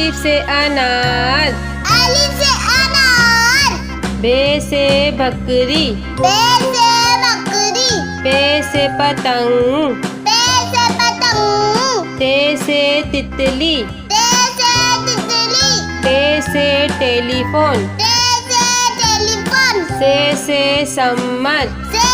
अलिफ से अनार, अलिफ से अनार। बे से बकरी, बे से बकरी। पे से पतंग, पे से पतंग। ते से तितली, ते से तितली। टे से टेलीफोन, ते से टेलीफोन। से सम्मर, से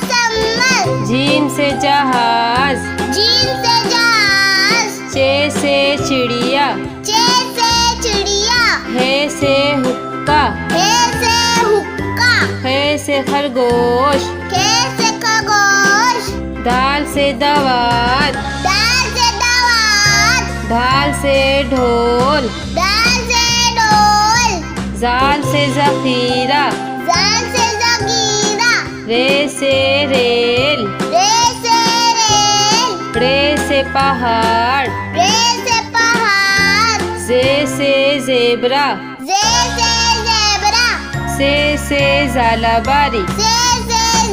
सम्मर। जीम से जहाज, जीम से जहाज। चे से चिड़िया, चे से चिड़िया। हे से हुक्का, हे से हुक्का। खे से खरगोश, खे से खरगोश। दाल से दवात, दाल से दवात। धाल से ढोल, दाल से ढोल। जाल से जखीरा, जाल से जगीरा। रे से रेल, रे से रेल। रे से पहाड़, रे से पहाड़। जे से जेबरा, जे से जेबरा। से जालाबारी, से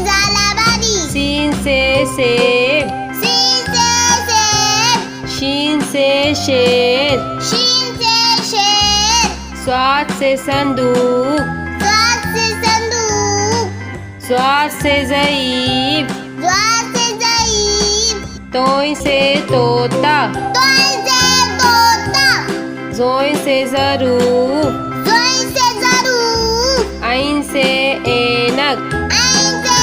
जालाबारी। सीन से सेब, सीन से सेब। शीन से शेर, शीन से शेर। स्वाद से संदूक, स्वाद से संदूक। स्वाद से ज़ईफ, स्वाद से ज़ईफ। तोय से तोता, तोय से तोता। जोय से ज़रूफ, जोय से ज़रूफ। आइन से ऐनक, ऐन से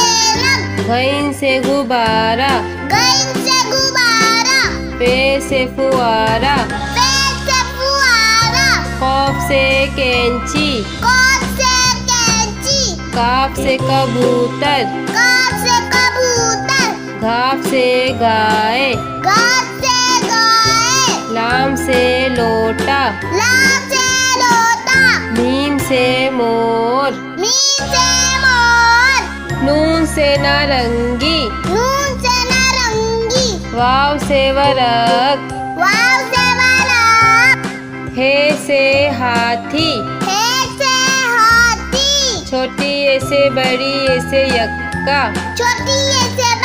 ऐनक। घइन से गुब्बारा, घइन से गुब्बारा। पे से फुआरा, पे से फुआरा। कौफ से कैंची, कौफ से कैंची। काफ से कबूतर, काफ से कबूतर। घाफ से गाय, घास से गाय। लाम से लोटा, लाम से लोटा। मीम से मोर, मीम से मोर। नून से नारंगी, नून से नारंगी। वाव से वरक, वाव से वालक। हे से हाथी, हे से हाथी। छोटी ए से बड़ी ए से यक्का, छोटी ए से